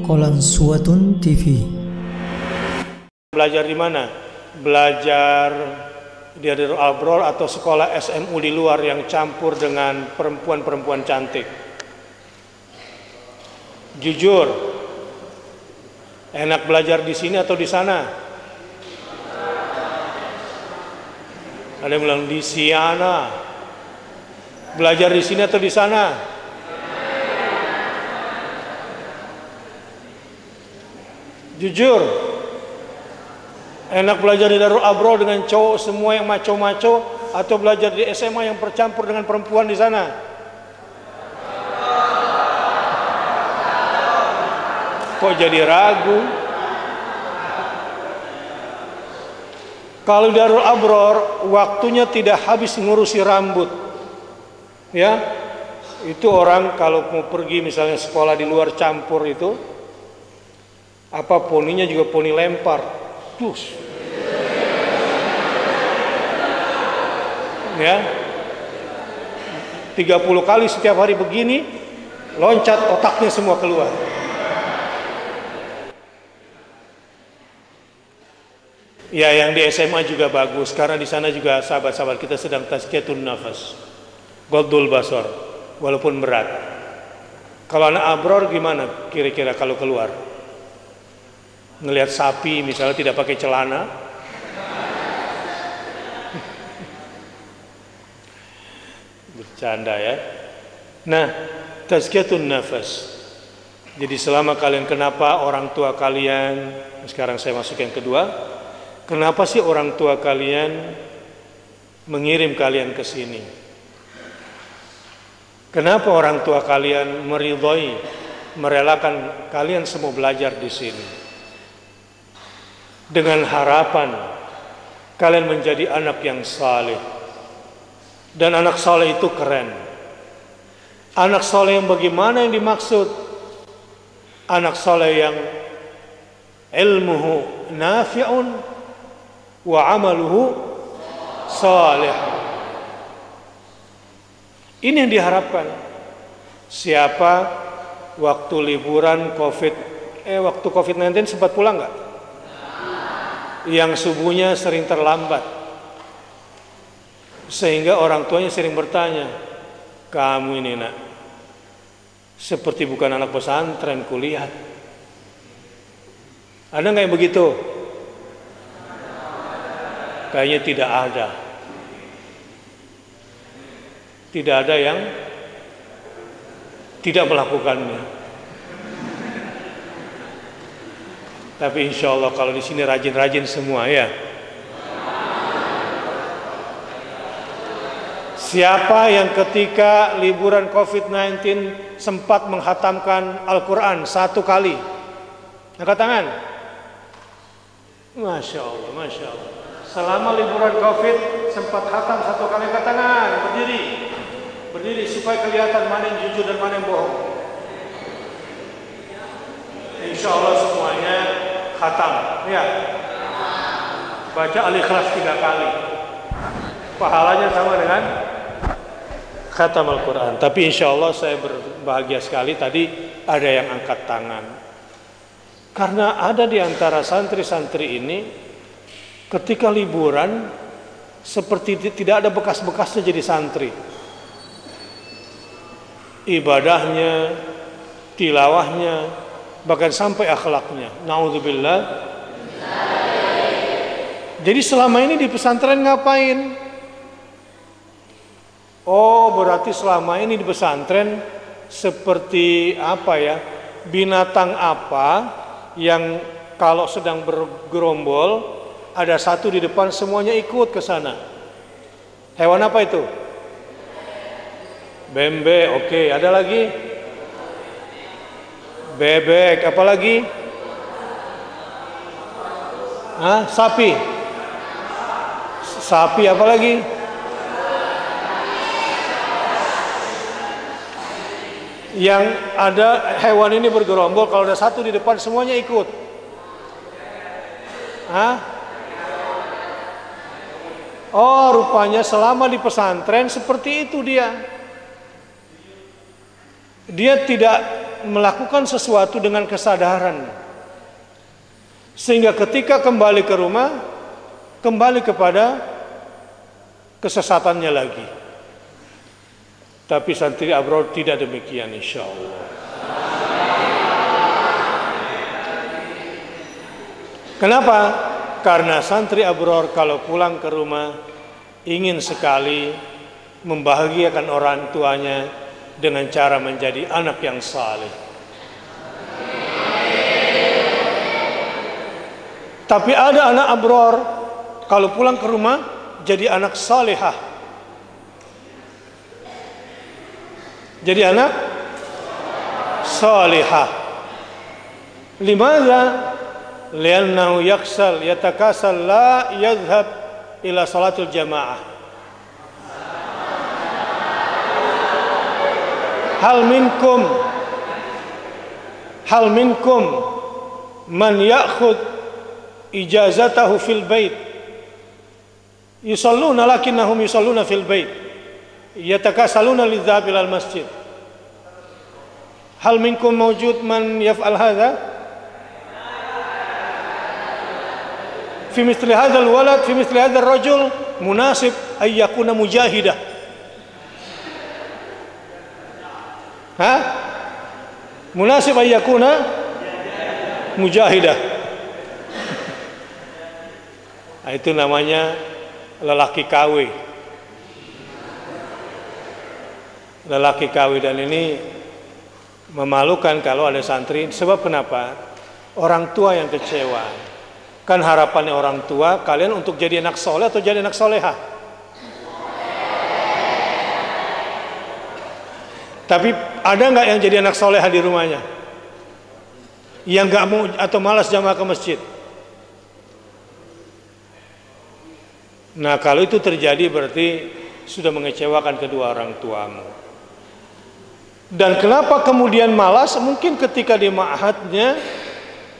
Qalansuwatun TV. Belajar di mana? Belajar di Darul Abror atau sekolah SMU di luar yang campur dengan perempuan-perempuan cantik. Jujur, enak belajar di sini atau di sana? Ada yang bilang di Siana. Belajar di sini atau di sana? Jujur, enak belajar di Darul Abror dengan cowok semua yang maco-maco atau belajar di SMA yang bercampur dengan perempuan di sana? Kok jadi ragu? Kalau di Darul Abror waktunya tidak habis ngurusi rambut, ya, itu orang kalau mau pergi misalnya sekolah di luar campur itu, apa poninya juga poni lempar, dus, ya, 30 kali setiap hari begini, loncat otaknya semua keluar. Ya, yang di SMA juga bagus karena di sana juga sahabat-sahabat kita sedang tazkiyatun nafas, ghaddul basar, walaupun berat. Kalau anak Abror gimana kira-kira kalau keluar? Ngelihat sapi misalnya tidak pakai celana, bercanda ya. Nah, tazkiyatun nafas. Jadi selama kalian, kenapa orang tua kalian, sekarang saya masuk yang kedua, kenapa sih orang tua kalian mengirim kalian ke sini? Kenapa orang tua kalian meridhoi, merelakan kalian semua belajar di sini? Dengan harapan kalian menjadi anak yang saleh. Dan anak saleh itu keren. Anak saleh yang bagaimana yang dimaksud? Anak saleh yang ilmuhu nafi'un wa amaluhu salih. Ini yang diharapkan. Siapa waktu liburan waktu COVID-19 sempat pulang nggak? Yang subuhnya sering terlambat, sehingga orang tuanya sering bertanya, kamu ini nak seperti bukan anak pesantren kulihat. Ada nggak yang begitu? Kayaknya tidak ada. Tidak ada yang tidak melakukannya. Tapi insya Allah kalau di sini rajin-rajin semua ya. Siapa yang ketika liburan COVID-19 sempat menghatamkan Al-Quran 1 kali? Angkat tangan. Masya Allah, Masya Allah. Selama liburan COVID sempat hatam 1 kali, angkat tangan. Berdiri. Berdiri supaya kelihatan mana yang jujur dan mana yang bohong. Insya Allah semuanya khatam, ya. Baca Al-Ikhlas 3 kali. Pahalanya sama dengan khatam Al-Quran. Tapi insya Allah saya berbahagia sekali tadi ada yang angkat tangan. Karena ada di antara santri-santri ini ketika liburan seperti tidak ada bekas-bekasnya jadi santri. Ibadahnya, tilawahnya, bahkan sampai akhlaknya. Naudzubillah. Jadi selama ini di pesantren ngapain? Oh, berarti selama ini di pesantren seperti apa ya? Binatang apa yang kalau sedang bergerombol ada satu di depan semuanya ikut ke sana? Hewan apa itu? Bembe, oke. Ada lagi? Bebek, apa lagi? Sapi. Sapi apa lagi? Yang ada hewan ini bergerombol, kalau ada satu di depan semuanya ikut. Oh, rupanya selama di pesantren seperti itu dia. Dia tidak melakukan sesuatu dengan kesadaran, sehingga ketika kembali ke rumah kembali kepada kesesatannya lagi. Tapi santri abror tidak demikian, insya Allah. Kenapa? Karena santri abror kalau pulang ke rumah ingin sekali membahagiakan orang tuanya dengan cara menjadi anak yang saleh. Tapi ada anak abror kalau pulang ke rumah jadi anak salehah. Jadi anak salehah. Limadha? Liannahu yaksal yatakasal la yadhhab ila salatul jamaah. Hal minkum man ya'khud ijazatahu fil bait yusalluna lakinnahum yusalluna fil bait yatakasaluna lidhhab ila al masjid. Hal minkum mawjud man yaf'al hadha fi mithli hadha al walad fi mithli hadha ar rajul munasib ay yakuna mujahidah. Munasib ay yakuna mujahidah. Itu namanya lelaki KW. Lelaki KW, dan ini memalukan kalau ada santri. Sebab kenapa? Orang tua yang kecewa. Kan harapannya orang tua kalian untuk jadi anak soleh atau jadi anak solehah. Tapi ada nggak yang jadi anak solehah di rumahnya? Yang nggak mau atau malas jamaah ke masjid? Nah, kalau itu terjadi berarti sudah mengecewakan kedua orang tuamu. Dan kenapa kemudian malas? Mungkin ketika di ma'hadnya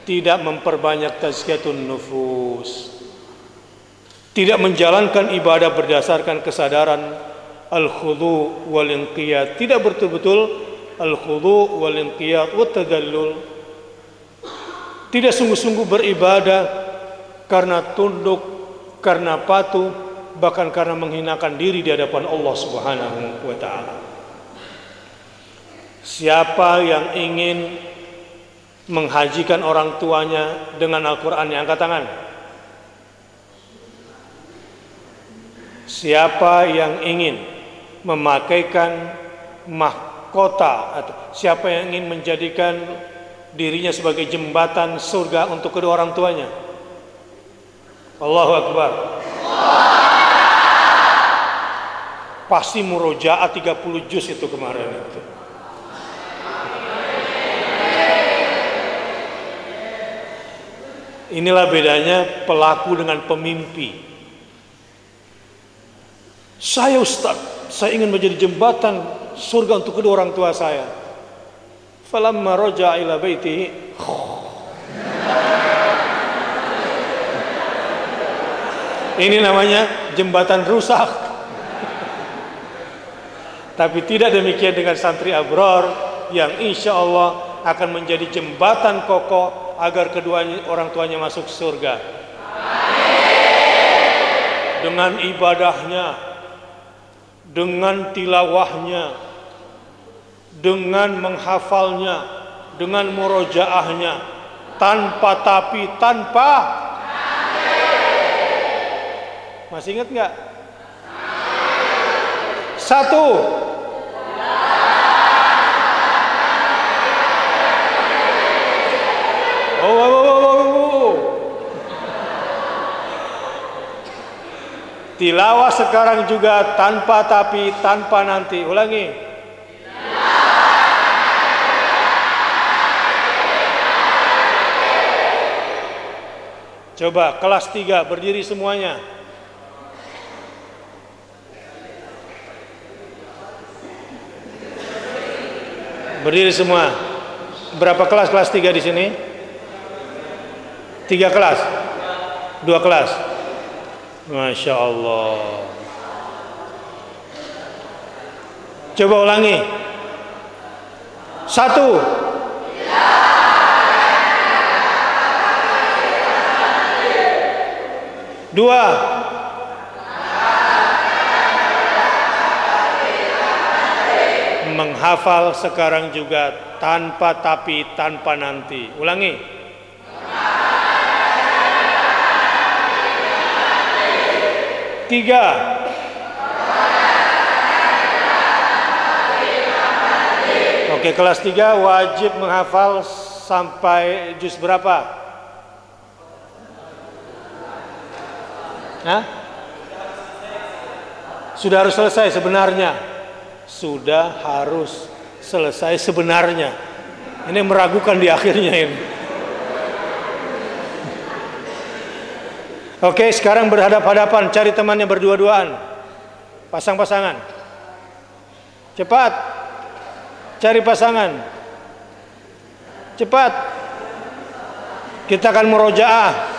tidak memperbanyak tazkiyatun nufus, tidak menjalankan ibadah berdasarkan kesadaran al-khudu' wal inqiyad, tidak betul-betul al-khudu' wal inqiyad wa tadallul, tidak sungguh-sungguh beribadah karena tunduk, karena patuh, bahkan karena menghinakan diri di hadapan Allah Subhanahu wa ta'ala. Siapa yang ingin menghajikan orang tuanya dengan Al-Quran, yang angkat tangan. Siapa yang ingin memakaikan mahkota, atau siapa yang ingin menjadikan dirinya sebagai jembatan surga untuk kedua orang tuanya? Allahu Akbar. Pasti murojaah 30 juz itu kemarin itu. Inilah bedanya pelaku dengan pemimpi. Saya Ustaz, saya ingin menjadi jembatan surga untuk kedua orang tua saya. Falamma raja'a ila baitihi, ini namanya jembatan rusak. Tapi tidak demikian dengan santri abror yang insya Allah akan menjadi jembatan kokoh agar kedua orang tuanya masuk surga. Dengan ibadahnya, dengan tilawahnya, dengan menghafalnya, dengan murojaahnya, tanpa tapi, tanpa. Masih ingat nggak? Satu. Tilawah sekarang juga tanpa tapi, tanpa nanti. Ulangi. Coba kelas 3 berdiri semuanya. Berdiri semua. Berapa kelas 3 di sini? 3 kelas? 2 kelas? Masya Allah. Coba ulangi. 1. Dua. Menghafal sekarang juga, tanpa tapi, tanpa nanti. Ulangi. Tiga. Oke, kelas 3 wajib menghafal sampai juz berapa? Hah? Sudah harus selesai sebenarnya. Sudah harus selesai sebenarnya. Ini meragukan di akhirnya ini. Oke, sekarang berhadap-hadapan, cari temannya berdua-duaan. Pasang-pasangan. Cepat. Cari pasangan. Cepat. Kita akan murojaah.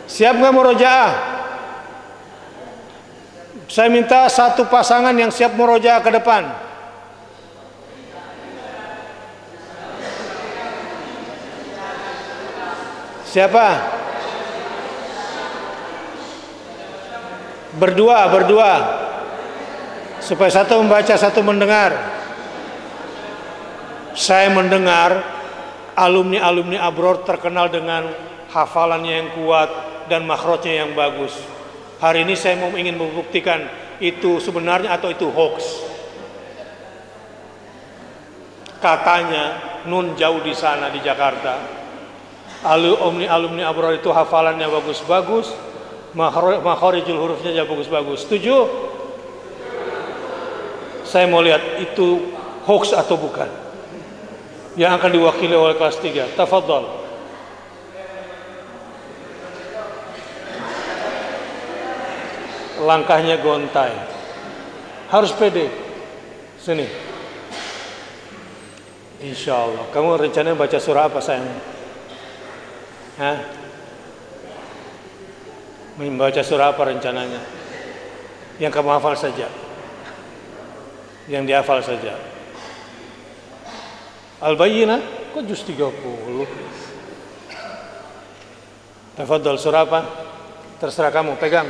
Siap nggak murojaah? Saya minta satu pasangan yang siap murojaah ke depan. Siapa? Berdua. Supaya satu membaca, satu mendengar. Saya mendengar alumni Abror terkenal dengan hafalannya yang kuat dan makhrajnya yang bagus. Hari ini saya ingin membuktikan itu sebenarnya atau itu hoax. Katanya nun jauh di sana di Jakarta, alumni Abror itu hafalannya bagus-bagus, makharijul hurufnya juga bagus-bagus. Setuju? Saya mau lihat itu hoax atau bukan. Yang akan diwakili oleh kelas 3. Tafadhal. Langkahnya gontai. Harus pede. Sini. Insya Allah. Kamu rencananya baca surah apa sayang? Hah? Membaca surah apa rencananya? Yang kamu hafal saja. Yang dihafal saja. Al-Bayyinah, kok juz 30? Tafadhal, surah apa? Terserah kamu, pegang.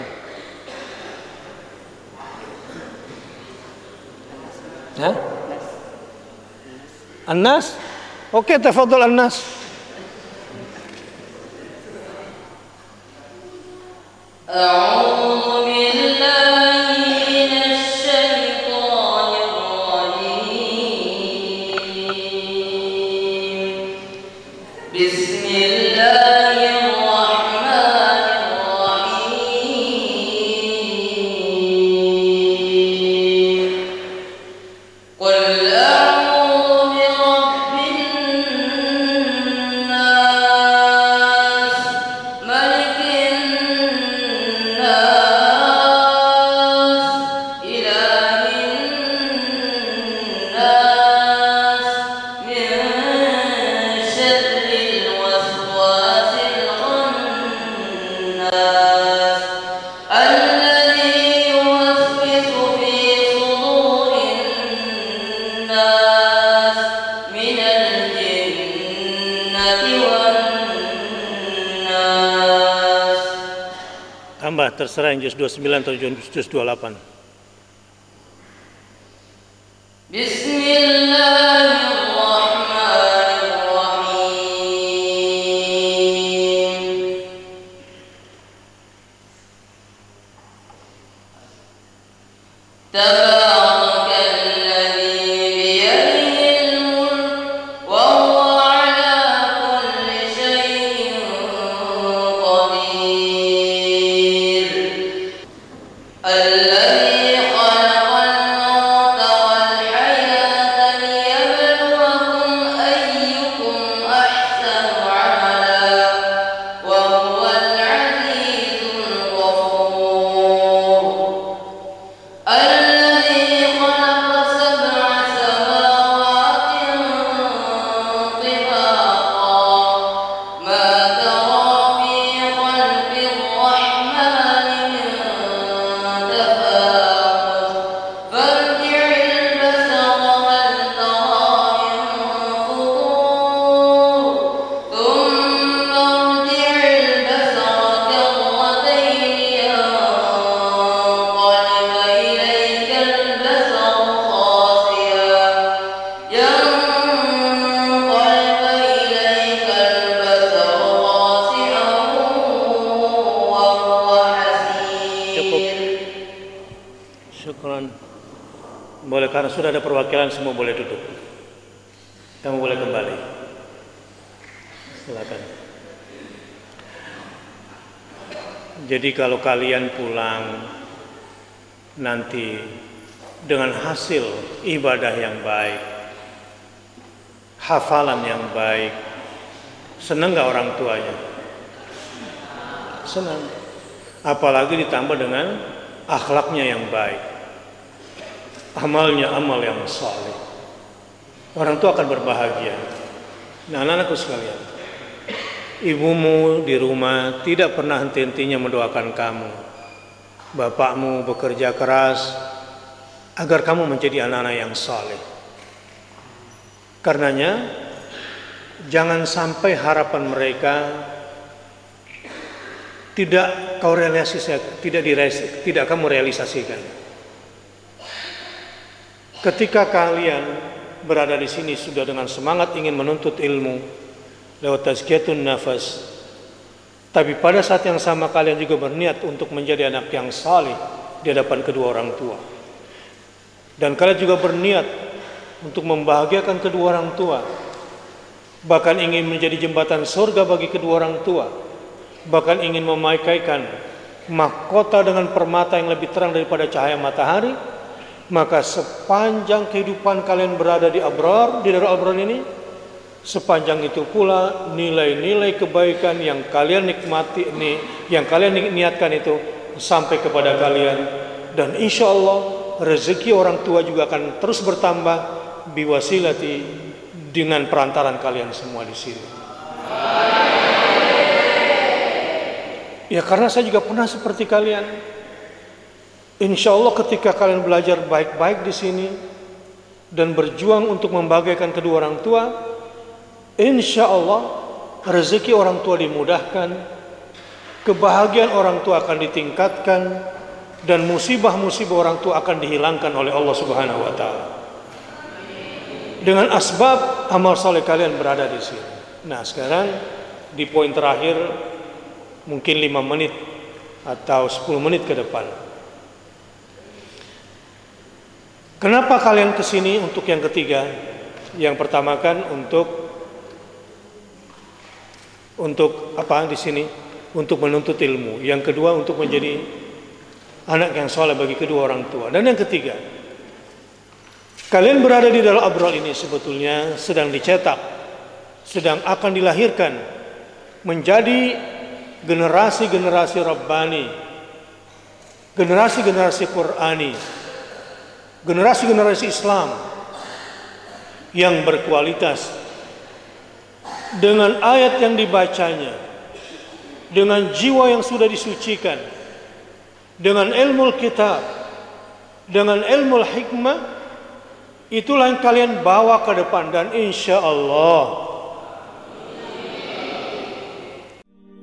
Hah? An-Nas? Oke, tafadhal An-Nas. A'udzu billahi minasy syaithanir rajim. Bismillahirrahmanirrahim. Qul a'udzu birabbin nas, malikin nas, ilahin nas, min syarril waswasil khannas, alladzi yuwaswisu fi sudurin nas, minal jinnati wan nas. Tambah, terserah yang juz 29 atau juz 28. Bismillahirrahmanirrahim. Tabarakalladzi biyadihil mulk wa huwa ala kulli syai'in qadir. Alladzi khalaqal mauta wal hayata liyabluwakum ayyukum ahsanu amala wa huwal azizul ghafur. Alladzi Boleh, karena sudah ada perwakilan, semua boleh duduk. Kamu boleh kembali. Silakan. Jadi kalau kalian pulang nanti dengan hasil ibadah yang baik, hafalan yang baik, senang gak orang tuanya? Senang. Apalagi ditambah dengan akhlaknya yang baik, amalnya amal yang saleh. Orang tua akan berbahagia. Nah, anak-anakku sekalian, ibumu di rumah tidak pernah henti-hentinya mendoakan kamu. Bapakmu bekerja keras agar kamu menjadi anak-anak yang saleh. Karenanya, jangan sampai harapan mereka tidak kamu realisasikan. Ketika kalian berada di sini sudah dengan semangat ingin menuntut ilmu lewat tazkiyatun nafas, tapi pada saat yang sama kalian juga berniat untuk menjadi anak yang saleh di hadapan kedua orang tua, dan kalian juga berniat untuk membahagiakan kedua orang tua, bahkan ingin menjadi jembatan surga bagi kedua orang tua, bahkan ingin memakaikan mahkota dengan permata yang lebih terang daripada cahaya matahari, maka sepanjang kehidupan kalian berada di Darul Abrar ini, sepanjang itu pula nilai-nilai kebaikan yang kalian nikmati ini, yang kalian niatkan itu sampai kepada kalian, dan insya Allah rezeki orang tua juga akan terus bertambah biwasilati, dengan perantaran kalian semua di sini. Ya, karena saya juga pernah seperti kalian. Insya Allah ketika kalian belajar baik-baik di sini dan berjuang untuk membahagiakan kedua orang tua, insya Allah rezeki orang tua dimudahkan, kebahagiaan orang tua akan ditingkatkan, dan musibah-musibah orang tua akan dihilangkan oleh Allah Subhanahu wa Ta'ala. Dengan asbab amal saleh kalian berada di sini. Nah, sekarang di poin terakhir, mungkin 5 menit atau 10 menit ke depan. Kenapa kalian kesini untuk yang ketiga? Yang pertama kan untuk apa di sini? Untuk menuntut ilmu. Yang kedua untuk menjadi anak yang saleh bagi kedua orang tua. Dan yang ketiga, kalian berada di Darul Abrar ini sebetulnya sedang dicetak, sedang akan dilahirkan menjadi generasi-generasi Rabbani, generasi-generasi Qur'ani, generasi-generasi Islam yang berkualitas, dengan ayat yang dibacanya, dengan jiwa yang sudah disucikan, dengan ilmu kitab, dengan ilmu hikmah. Itulah yang kalian bawa ke depan, dan insya Allah.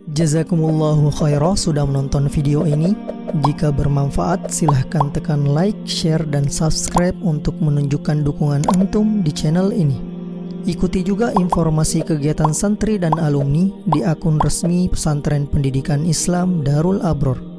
Jazakumullahu khairan sudah menonton video ini. Jika bermanfaat, silahkan tekan like, share, dan subscribe untuk menunjukkan dukungan antum di channel ini. Ikuti juga informasi kegiatan santri dan alumni di akun resmi Pesantren Pendidikan Islam Darul Abrar.